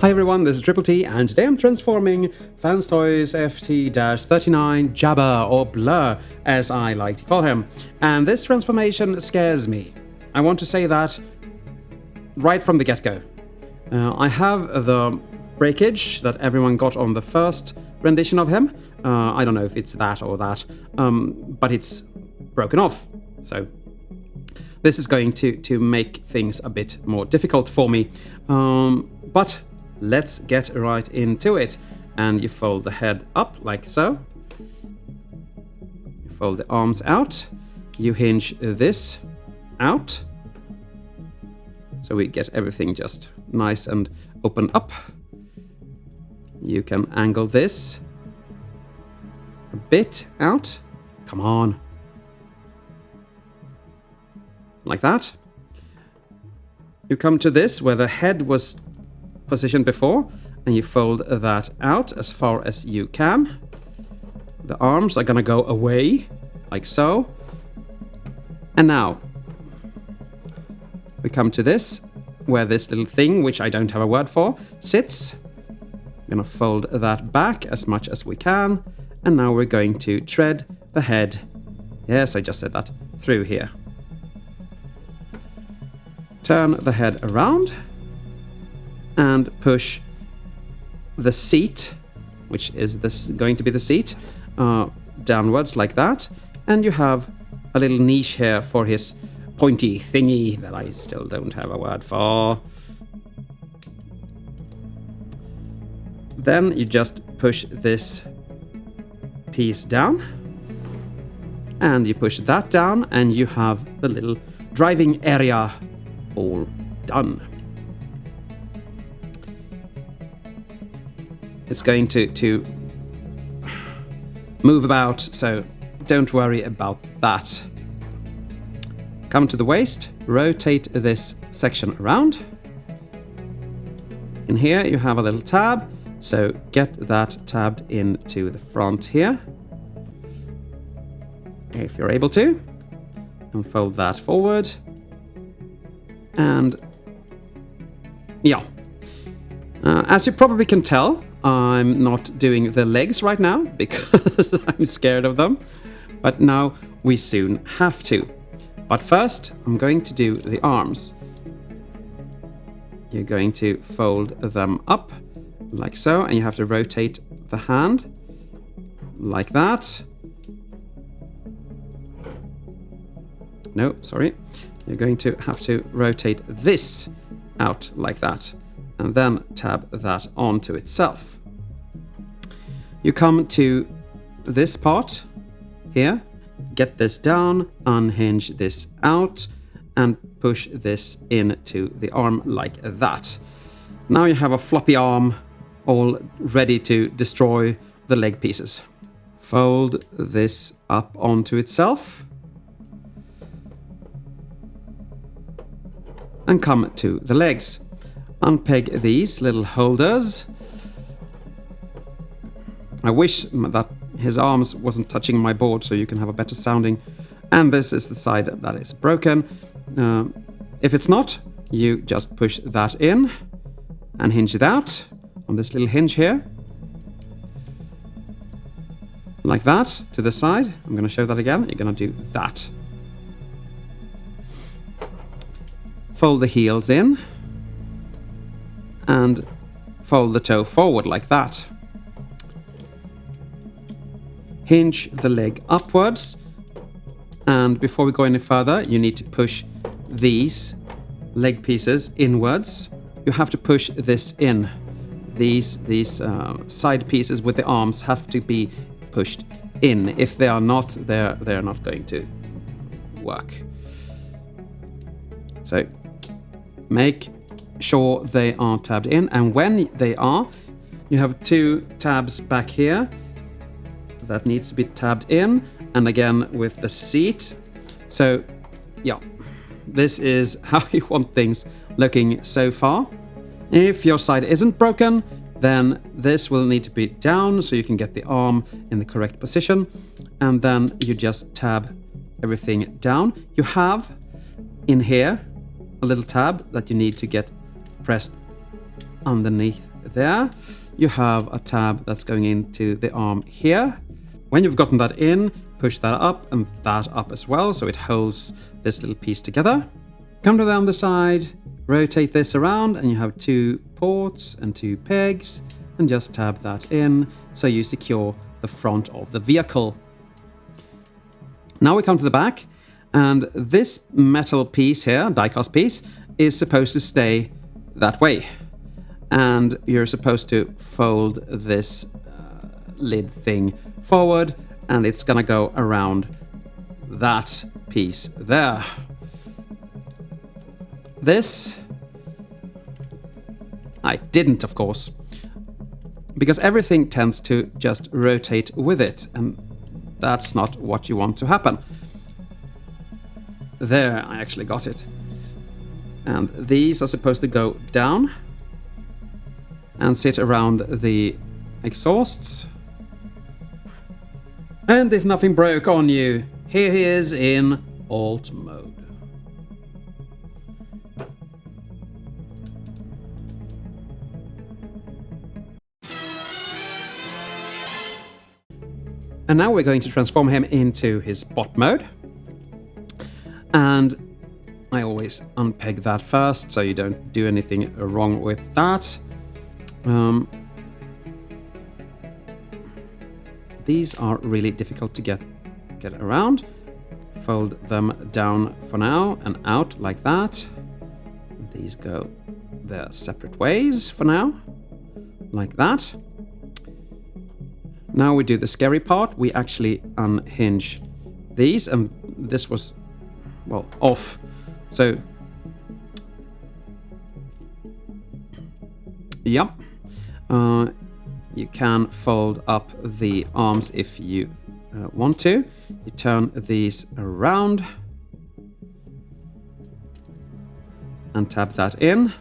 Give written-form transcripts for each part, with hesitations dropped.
Hi everyone, this is Triple T, and today I'm transforming Fans Toys FT-39 Jabba, or Blurr, as I like to call him. And this transformation scares me. I want to say that right from the get-go. I have the breakage that everyone got on the first rendition of him. I don't know if it's that or that, but it's broken off. So this is going to make things a bit more difficult for me. But let's get right into it. And you fold the head up like so. You fold the arms out. You hinge this out. So we get everything just nice and open up. You can angle this a bit out. Come on. Like that. You come to this where the head was positioned before, and you fold that out as far as you can. The arms are gonna go away, like so. And now we come to this, where this little thing, which I don't have a word for, sits. I'm gonna fold that back as much as we can, and now we're going to tread the head, yes, I just said that, through here. Turn the head around and push the seat, which is this going to be the seat, downwards like that. And you have a little niche here for his pointy thingy that I still don't have a word for. Then you just push this piece down, and you push that down, and you have the little driving area all done. It's going to move about, so don't worry about that. Come to the waist, rotate this section around. In here you have a little tab, so get that tabbed into the front here, if you're able to, and fold that forward. And yeah, as you probably can tell, I'm not doing the legs right now because I'm scared of them, but now we soon have to. But first, I'm going to do the arms. You're going to fold them up like so, and you have to rotate the hand like that. No, sorry. You're going to have to rotate this out like that, and then tab that onto itself. You come to this part here, get this down, unhinge this out, and push this into the arm like that. Now you have a floppy arm all ready to destroy the leg pieces. Fold this up onto itself. And come to the legs. Unpeg these little holders. I wish that his arms wasn't touching my board so you can have a better sounding. And this is the side that is broken. If it's not, you just push that in and hinge it out on this little hinge here. Like that, to the side. I'm going to show that again. You're going to do that. Fold the heels in and fold the toe forward like that. Hinge the leg upwards, and before we go any further, you need to push these leg pieces inwards. You have to push this in. These side pieces with the arms have to be pushed in. If they are not, they're not going to work. So make sure they are tabbed in, and when they are, you have two tabs back here that needs to be tabbed in, and again with the seat. So yeah, this is how you want things looking so far. If your side isn't broken, then this will need to be down so you can get the arm in the correct position, and then you just tab everything down. You have in here a little tab that you need to get pressed underneath there. You have a tab that's going into the arm here. When you've gotten that in, push that up and that up as well, so it holds this little piece together. Come to the other side, rotate this around, and you have 2 ports and 2 pegs, and just tab that in, so you secure the front of the vehicle. Now we come to the back, and this metal piece here, die-cast piece, is supposed to stay that way. And you're supposed to fold this lid thing forward, and it's gonna go around that piece there. This I didn't, of course, because everything tends to just rotate with it, and that's not what you want to happen. There, I actually got it. And these are supposed to go down and sit around the exhausts. And if nothing broke on you, here he is in alt mode. And now we're going to transform him into his bot mode. And I always unpeg that first, so you don't do anything wrong with that. These are really difficult to get around. Fold them down for now and out like that. These go their separate ways for now, like that. Now we do the scary part. We actually unhinge these, and this was, well, off. So, yep. You can fold up the arms if you want to. You turn these around and tab that in.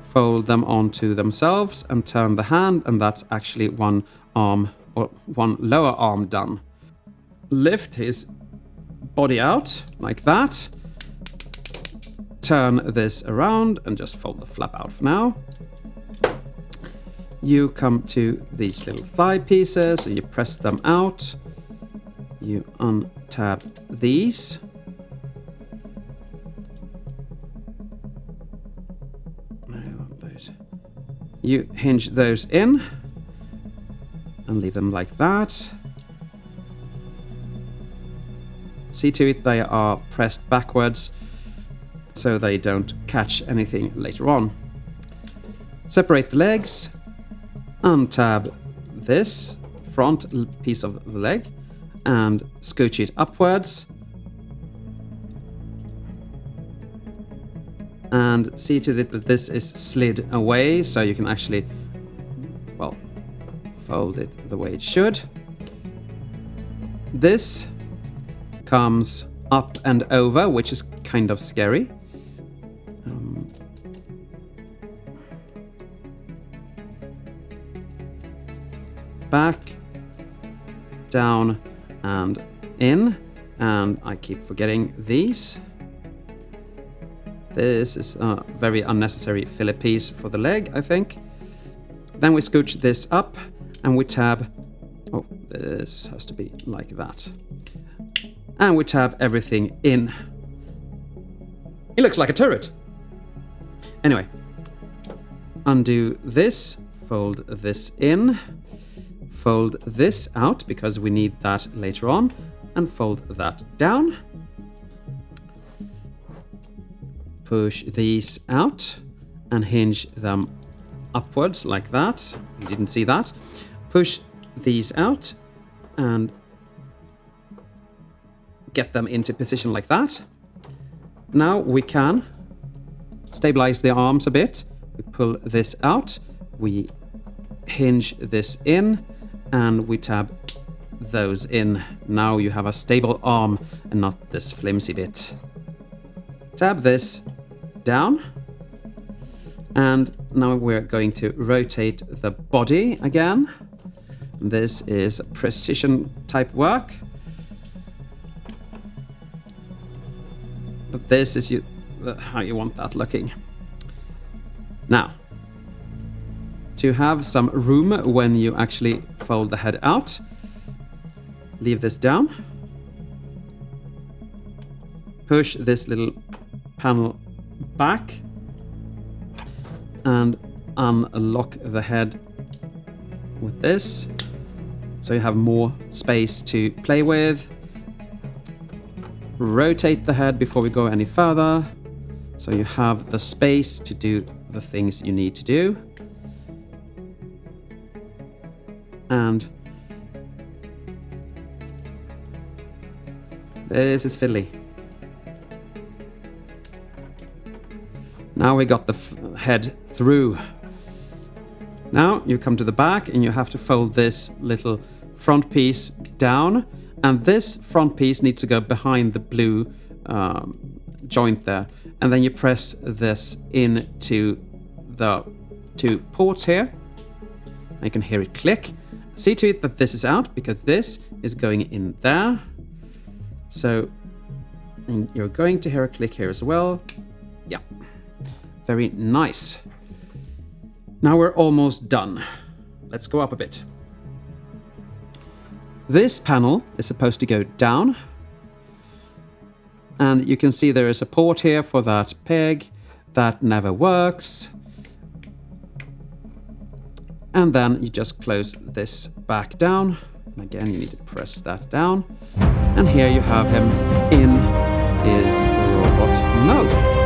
Fold them onto themselves and turn the hand, and that's actually one arm, or one lower arm done. Lift his body out like that. Turn this around and just fold the flap out for now. You come to these little thigh pieces and you press them out. You untab these. You hinge those in and leave them like that. See to it they are pressed backwards so they don't catch anything later on. Separate the legs. Untab this front piece of the leg and scooch it upwards. And see to it that this is slid away so you can actually, well, fold it the way it should. This comes up and over, which is kind of scary. Back, down, and in. And I keep forgetting these. This is a very unnecessary filler piece for the leg, I think. Then we scooch this up and we tab. Oh, this has to be like that. And we tab everything in. He looks like a turret. Anyway, undo this, fold this in. Fold this out because we need that later on, and fold that down. Push these out and hinge them upwards like that. You didn't see that. Push these out and get them into position like that. Now we can stabilize the arms a bit. We pull this out, we hinge this in, and we tab those in. Now you have a stable arm and not this flimsy bit. Tab this down. And now we're going to rotate the body again. This is precision type work. But this is how you want that looking. Now, to have some room when you actually fold the head out. Leave this down. Push this little panel back and unlock the head with this. So you have more space to play with. Rotate the head before we go any further. So you have the space to do the things you need to do. And this is fiddly. Now we got the head through. Now you come to the back and you have to fold this little front piece down, and this front piece needs to go behind the blue joint there, and then you press this into the two ports here. You can hear it click. See to it that this is out, because this is going in there. So and you're going to hear a click here as well. Yeah, very nice. Now we're almost done. Let's go up a bit. This panel is supposed to go down. And you can see there is a port here for that peg. That never works. And then you just close this back down. And again, you need to press that down. And here you have him in his robot mode.